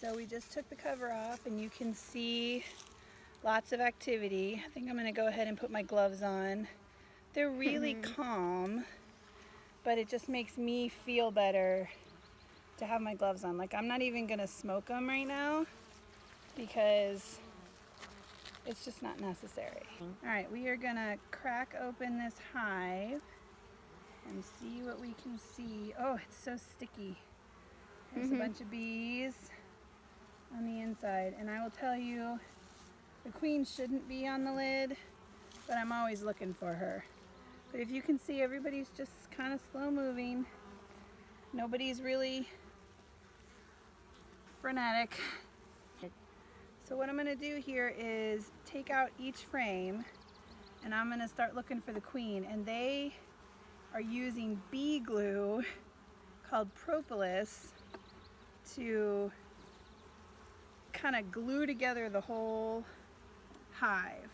So we just took the cover off and you can see lots of activity. I think I'm gonna go ahead and put my gloves on. They're really calm, but it just makes me feel better to have my gloves on. Like, I'm not even gonna smoke them right now because it's just not necessary. All right, we are gonna crack open this hive and see what we can see. Oh, it's so sticky. There's a bunch of bees on the inside, and I will tell you, the queen shouldn't be on the lid, but I'm always looking for her. But if you can see, everybody's just kind of slow moving. Nobody's really frenetic. So what I'm gonna do here is take out each frame, and I'm gonna start looking for the queen, and they are using bee glue called propolis to kind of glue together the whole hive.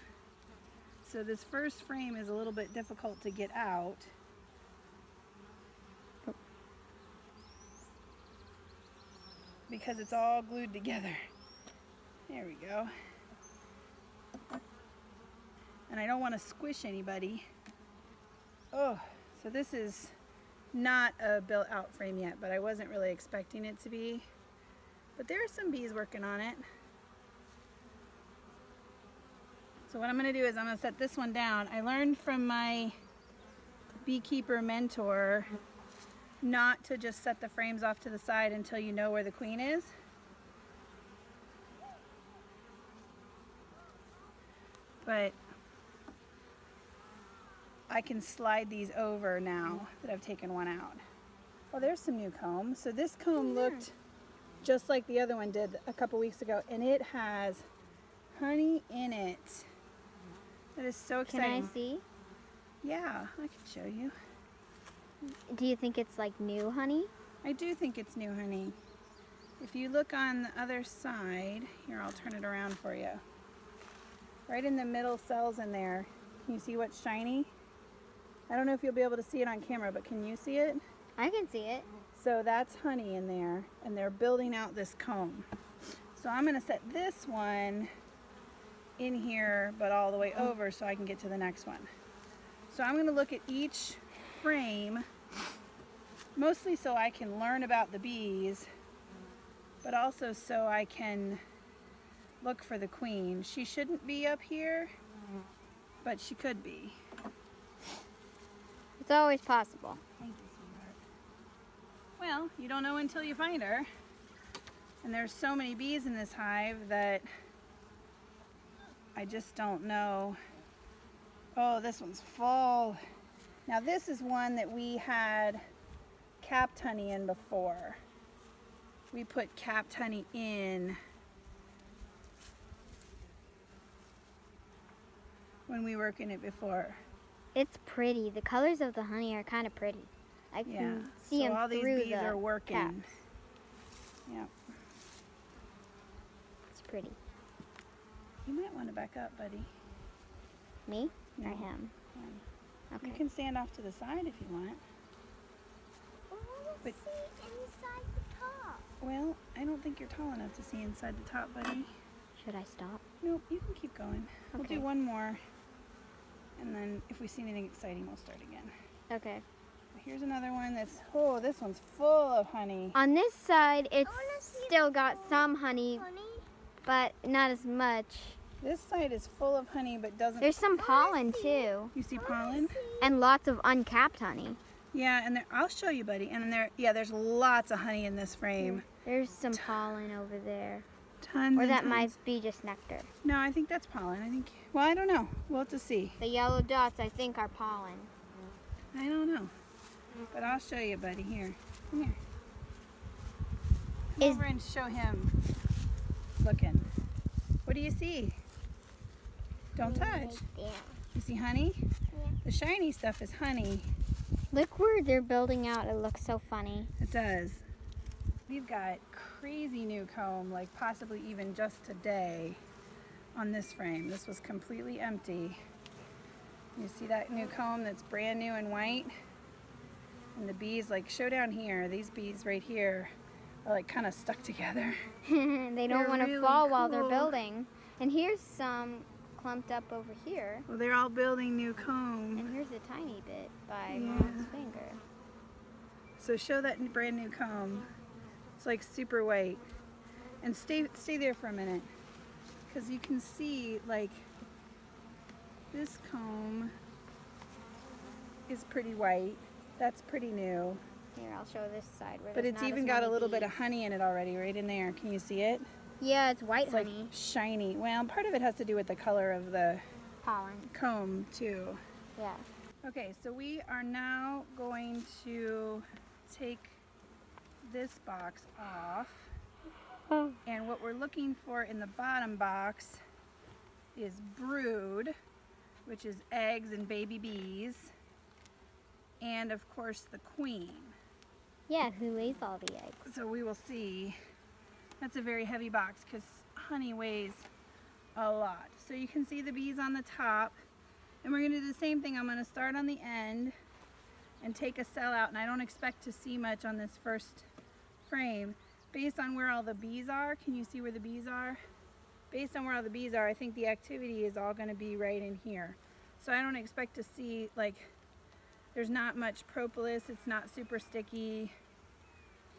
So this first frame is a little bit difficult to get out. Because it's all glued together. There we go. And I don't want to squish anybody. Oh, so this is not a built out frame yet, but I wasn't really expecting it to be. But there are some bees working on it. So what I'm gonna do is I'm gonna set this one down. I learned from my beekeeper mentor not to just set the frames off to the side until you know where the queen is. But I can slide these over now that I've taken one out. Oh, there's some new comb. So this comb looked just like the other one did a couple weeks ago, and it has honey in it. That is so exciting. Can I see? Yeah, I can show you. Do you think it's like new honey? I do think it's new honey. If you look on the other side, here, I'll turn it around for you. Right in the middle cells in there, can you see what's shiny? I don't know if you'll be able to see it on camera, but can you see it? I can see it. So that's honey in there, and they're building out this comb. So I'm gonna set this one in here, but all the way over so I can get to the next one. So I'm gonna look at each frame, mostly so I can learn about the bees, but also so I can look for the queen. She shouldn't be up here, but she could be. It's always possible. Thank you, sweetheart. Well, you don't know until you find her. And there's so many bees in this hive that I just don't know. Oh, this one's full. Now this is one that we had capped honey in before. We put capped honey in when we worked in it before. It's pretty. The colors of the honey are kind of pretty. I can see them all through these bees are working. caps. Yeah. It's pretty. You might want to back up, buddy. Me No. or him? Okay. You can stand off to the side if you want. But see inside the top. well, I don't think you're tall enough to see inside the top, buddy. Should I stop? Nope, you can keep going. We'll Okay. do one more, and then if we see anything exciting, we'll start again. Okay. Here's another one that's, oh, this one's full of honey. On this side, it's wanna see still got some honey, Honey? but not as much. This side is full of honey, but doesn't. There's some pollen too, You see pollen? and lots of uncapped honey. Yeah, and there, I'll show you, buddy. And there, yeah, there's lots of honey in this frame. There's some pollen over there. Tons. Or and that tons. might be just nectar. No, I think that's pollen. I think. Well, I don't know. We'll have to see. The yellow dots, I think, are pollen. I don't know. But I'll show you, buddy. Here. Come here. Come Is- over and show him. Looking. What do you see? Don't touch. Yeah. You see honey? Yeah. The shiny stuff is honey. Look where they're building out. It looks so funny. It does. We've got crazy new comb, like possibly even just today on this frame. This was completely empty. You see that new comb that's brand new and white? And the bees, like, show down here, these bees right here are like kind of stuck together. They don't They're want to really fall while they're cool. building. And here's some clumped up over here. Well, they're all building new comb. And here's a tiny bit by Yeah. Mom's finger. So show that brand new comb. It's like super white. And stay there for a minute, because you can see like this comb is pretty white. That's pretty new. Here, I'll show this side. Where But there's it's not even as got a many little bit bees. of honey in it already, right in there. Can you see it? Yeah, it's white It's like honey. shiny. Well, part of it has to do with the color of the Pollen. comb too. Yeah. Okay, so we are now going to take this box off. And what we're looking for in the bottom box is brood, which is eggs and baby bees, and of course the queen. Yeah, who lays all the eggs? So we will see. That's a very heavy box because honey weighs a lot. So you can see the bees on the top, and we're going to do the same thing. I'm going to start on the end and take a cell out, and I don't expect to see much on this first frame. Based on where all the bees are, can you see where the bees are? Based on where all the bees are, I think the activity is all going to be right in here. So I don't expect to see, like, there's not much propolis, it's not super sticky.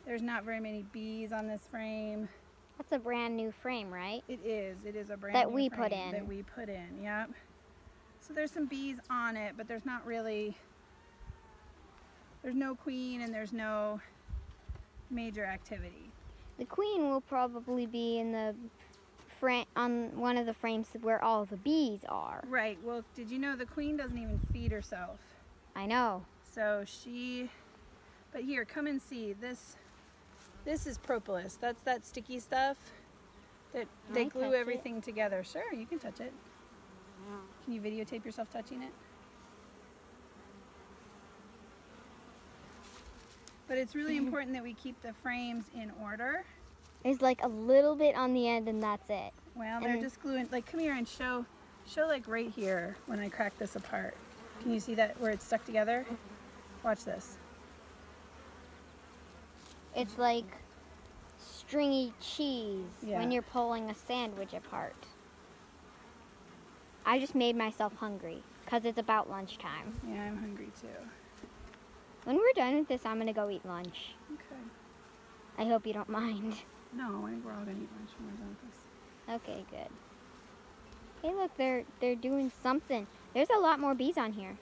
There's not very many bees on this frame. That's a brand new frame, right? It is a brand That new we frame put in. That we put in, yep. So there's some bees on it, but there's not really, there's no queen and there's no major activity. The queen will probably be in the frame on one of the frames where all the bees are. Right, well, did you know the queen doesn't even feed herself? I know. So she, but here, come and see, this is propolis. That's that sticky stuff that they I glue touch it? everything together. Sure, you can touch it. Can you videotape yourself touching it? But it's really important that we keep the frames in order. There's like a little bit on the end and that's it. Well, they're just gluing, like, come here and show like right here when I crack this apart. Can you see that where it's stuck together? Watch this. It's like stringy cheese Yeah. when you're pulling a sandwich apart. I just made myself hungry because it's about lunchtime. Yeah, I'm hungry too. When we're done with this, I'm going to go eat lunch. Okay. I hope you don't mind. No, I think we're all gonna eat lunch when we're done with this. Okay, good. Hey, look, they're doing something. There's a lot more bees on here.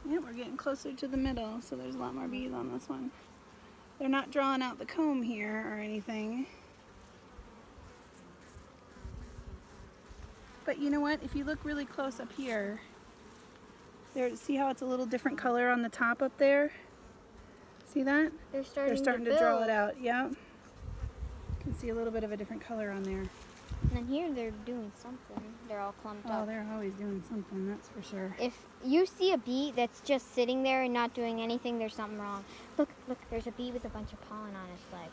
Yeah, we're getting closer to the middle, so there's a lot more bees on this one. They're not drawing out the comb here or anything. But you know what? If you look really close up here, there, see how it's a little different color on the top up there? See that? They're starting, They're starting to draw build. it out, yeah. You can see a little bit of a different color on there. And then here they're doing something. They're all clumped Oh, up. they're always doing something, that's for sure. If you see a bee that's just sitting there and not doing anything, there's something wrong. Look, there's a bee with a bunch of pollen on its legs.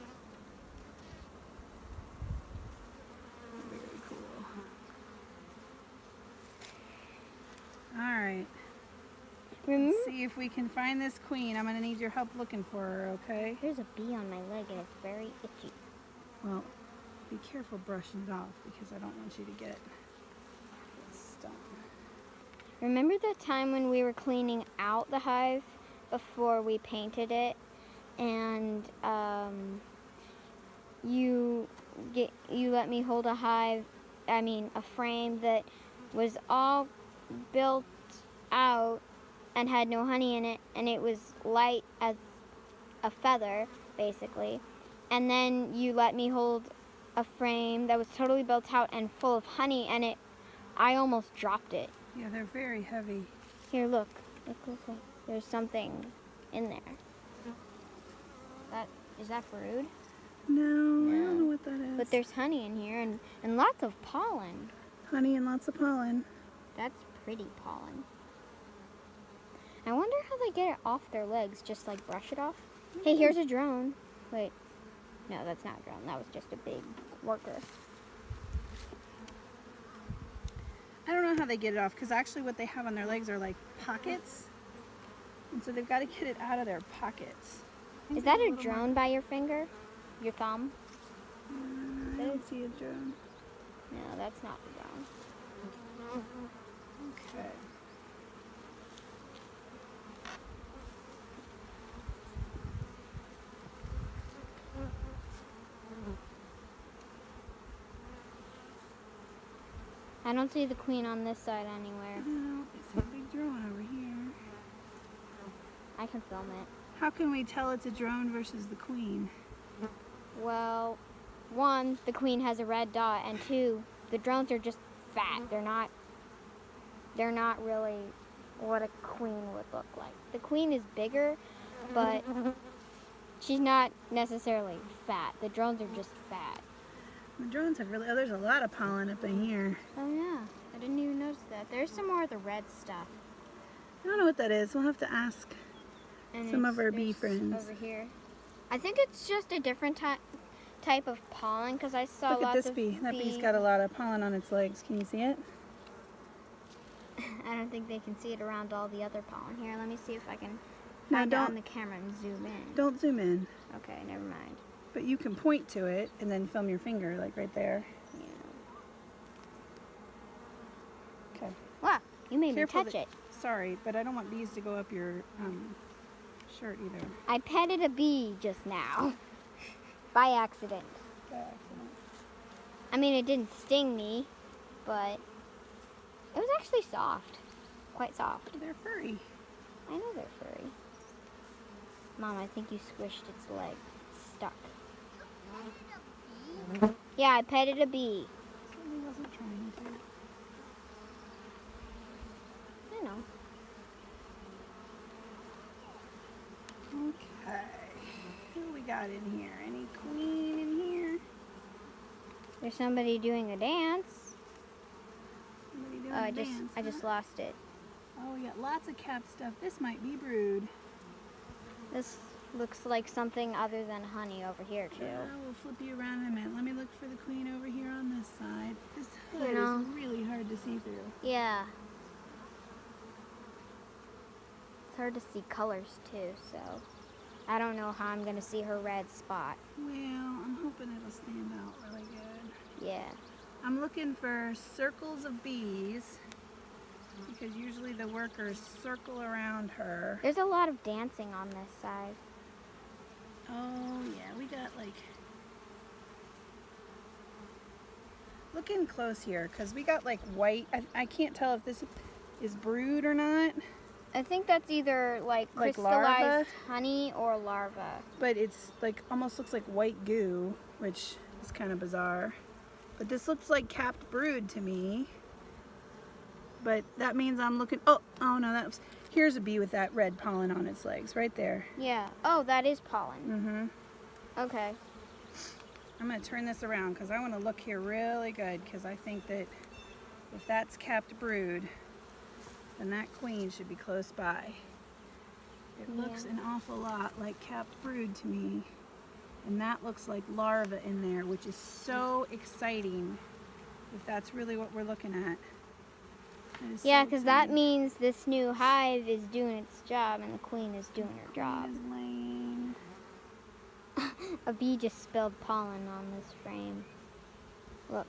Very cool. All right. Remember? Let's see if we can find this queen. I'm gonna need your help looking for her, okay? There's a bee on my leg and it's very itchy. Well, be careful brushing it off because I don't want you to get stung. Remember the time when we were cleaning out the hive before we painted it, and you let me hold a frame that was all built out and had no honey in it, and it was light as a feather, basically. And then you let me hold a frame that was totally built out and full of honey, and I almost dropped it. Yeah, they're very heavy. Here, look. Look. There's something in there. Is that brood? No, I No. don't know what that is. But there's honey in here and lots of pollen. honey and lots of pollen. That's pretty pollen. I wonder how they get it off their legs. Just like brush it off? Hey, here's a drone. Wait. No, that's not a drone. That was just a big worker. I don't know how they get it off because actually what they have on their legs are like pockets. And so they've got to get it out of their pockets. Is that a drone by your finger? Your thumb? I don't see a drone. No, that's not the drone. Okay. I don't see the queen on this side anywhere. No, it's a big drone over here. I can film it. How can we tell it's a drone versus the queen? Well, one, the queen has a red dot, and two, the drones are just fat. They're not really what a queen would look like. The queen is bigger, but she's not necessarily fat. The drones are just fat. The drones have really, oh, there's a lot of pollen up in here. Oh yeah, I didn't even notice that. There's some more of the red stuff. I don't know what that is. We'll have to ask And some of our bee there's friends. over here. I think it's just a different type of pollen because I saw Look at lots this of bee. That bee's got a lot of pollen on its legs. Can you see it? I don't think they can see it around all the other pollen. Here, let me see if I can No, find it on don't. the camera and zoom in. Don't zoom in. Okay, never mind. But you can point to it and then film your finger, like right there. Yeah. Okay. Wow, you made Careful me touch it. Sorry, but I don't want bees to go up your shirt either. I petted a bee just now. By accident. By accident. I mean, it didn't sting me, but it was actually soft. Quite soft. They're furry. I know they're furry. Mom, I think you squished its leg. It's stuck. Yeah, I petted a bee. Certainly wasn't trying to. I know. Okay. Who we got in here? Any queen in here? There's somebody doing a dance. Somebody doing Oh, a dance, I just lost it. Oh, we got lots of capped stuff. This might be brood. This looks like something other than honey over here too. We'll flip you around in a minute. Let me look for the queen over here on this side. This hood You know. is really hard to see through. Yeah. It's hard to see colors too, so I don't know how I'm gonna see her red spot. Well, I'm hoping it'll stand out really good. Yeah. I'm looking for circles of bees because usually the workers circle around her. There's a lot of dancing on this side. Oh yeah, we got like, look in close here because we got like white. I can't tell if this is brood or not, I think that's either like Like crystallized larva? honey or larva. but it's like almost looks like white goo, which is kind of bizarre. But this looks like capped brood to me. But that means I'm looking, oh no, here's a bee with that red pollen on its legs right there. Yeah. Oh, that is pollen. Okay. I'm going to turn this around because I want to look here really good because I think that if that's capped brood, then that queen should be close by. It looks an awful lot like capped brood to me. And that looks like larva in there, which is so exciting if that's really what we're looking at. That is Yeah, so because that exciting. means this new hive is doing its job and the queen is doing her job. Queen is laying. A bee just spilled pollen on this frame. Look.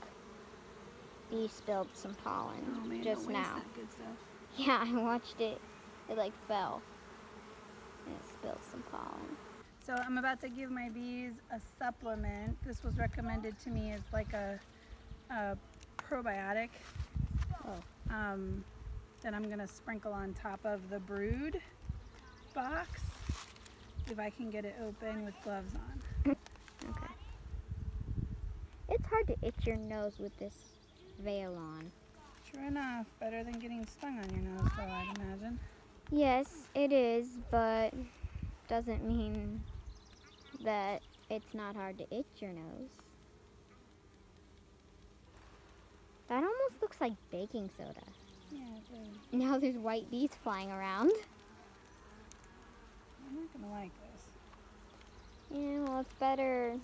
Bee spilled some pollen Oh man, just don't waste now. that good stuff. Yeah, I watched it. It like fell. And it spilled some pollen. So I'm about to give my bees a supplement. This was recommended to me as like a probiotic that I'm gonna sprinkle on top of the brood box if I can get it open with gloves on. Okay. It's hard to itch your nose with this veil on. True enough, better than getting stung on your nose though, I'd imagine. Yes, it is, but doesn't mean that it's not hard to itch your nose. That almost looks like baking soda. Yeah, it does. Now there's white bees flying around. I'm not gonna like this. Yeah, well, it's better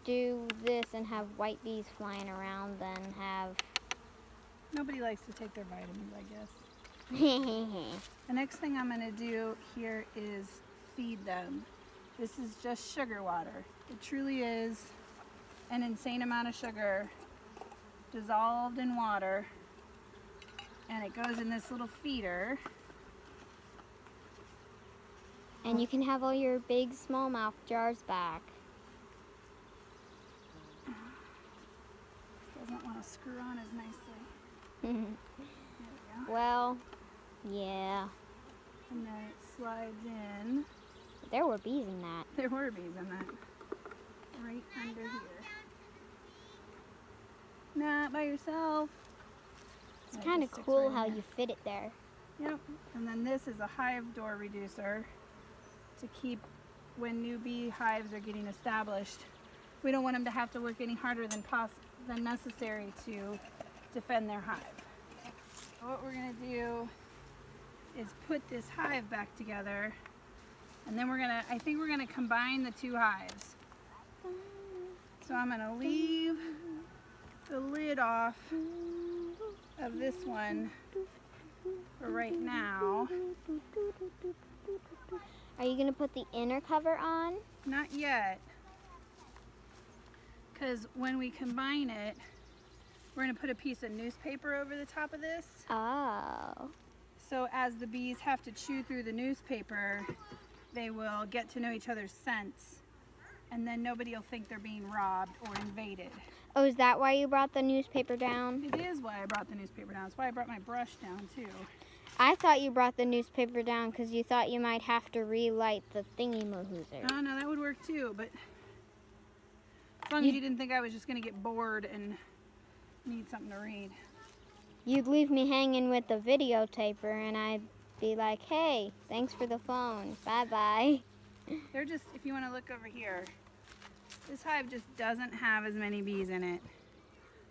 do this and have white bees flying around than have... Nobody likes to take their vitamins, I guess. The next thing I'm gonna do here is feed them. This is just sugar water. It truly is an insane amount of sugar dissolved in water, and it goes in this little feeder. And you can have all your big smallmouth jars back. Doesn't want to screw on as nicely. There we go. Well, yeah. And then it slides in. There were bees in that. There were bees in that. Right under here. Not by yourself. It's kind of cool how you fit it there. Yep. And then this is a hive door reducer to keep when new bee hives are getting established. We don't want them to have to work any harder than necessary to defend their hive. So what we're going to do is put this hive back together, and then I think we're going to combine the two hives. So I'm going to leave the lid off of this one for right now. Are you going to put the inner cover on? Not yet, because when we combine it, we're going to put a piece of newspaper over the top of this. Oh. So as the bees have to chew through the newspaper, they will get to know each other's scents, and then nobody will think they're being robbed or invaded. Oh, is that why you brought the newspaper down? It is why I brought the newspaper down. It's why I brought my brush down too. I thought you brought the newspaper down because you thought you might have to relight the thingy-mahoozer. Oh no, that would work too, but as long as you didn't think I was just going to get bored and need something to read. You'd leave me hanging with the videotaper and I'd be like, hey, thanks for the phone. Bye-bye. They're just, if you want to look over here, this hive just doesn't have as many bees in it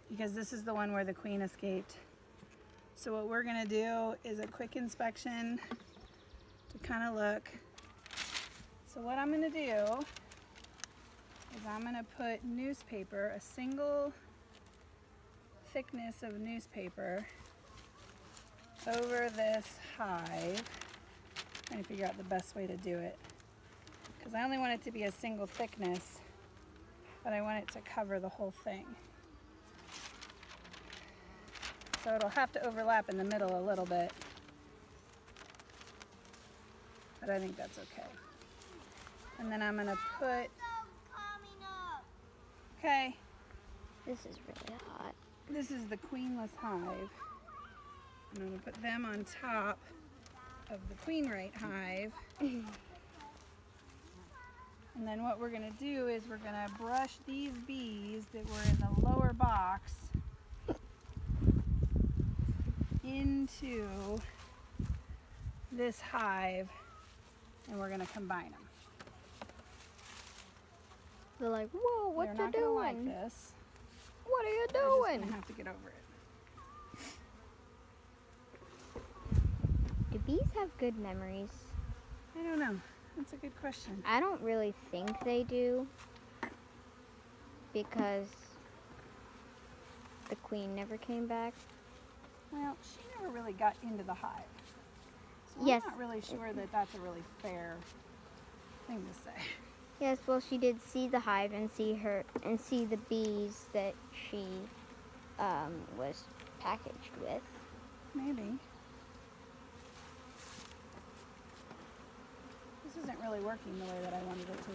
because this is the one where the queen escaped. So what we're going to do is a quick inspection to kind of look. So what I'm going to do is I'm going to put newspaper, a single thickness of newspaper over this hive. I'm trying to figure out the best way to do it, because I only want it to be a single thickness, but I want it to cover the whole thing. So it'll have to overlap in the middle a little bit, but I think that's okay. And then I'm going to put, okay, This is really hot. this is the queenless hive. And I'm going to put them on top of the queen rate hive. And then what we're going to do is we're going to brush these bees that were in the lower box into this hive, and we're going to combine them. They're like, whoa, what They're you not gonna doing? like this. What are you They're just doing? gonna have to get over it. Do bees have good memories? I don't know. That's a good question. I don't really think they do because the queen never came back. Well, she never really got into the hive. So Yes. I'm not really sure that that's a really fair thing to say. Yes, well, she did see the hive and see the bees that she was packaged with. Maybe. This isn't really working the way that I wanted it to.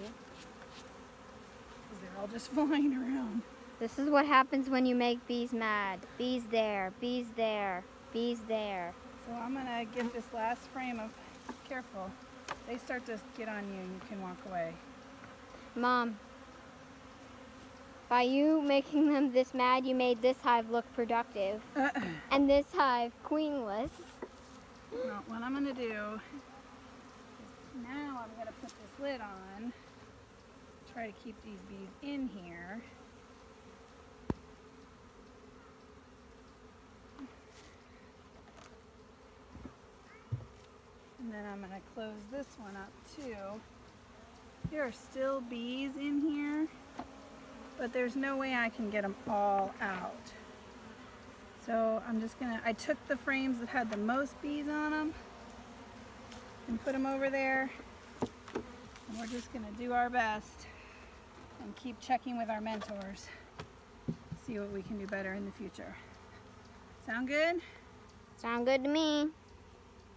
Because they're all just flying around. This is what happens when you make bees mad. Bees there, bees there, bees there. So I'm going to give this last frame of, careful, they start to get on you and you can walk away. Mom, by you making them this mad, you made this hive look productive. And this hive queenless. Well, what I'm going to do is now I'm going to put this lid on, try to keep these bees in here. And then I'm going to close this one up too. There are still bees in here, but there's no way I can get them all out. So I'm just gonna, I took the frames that had the most bees on them and put them over there. And we're just gonna do our best and keep checking with our mentors. See what we can do better in the future. Sound good? Sound good to me.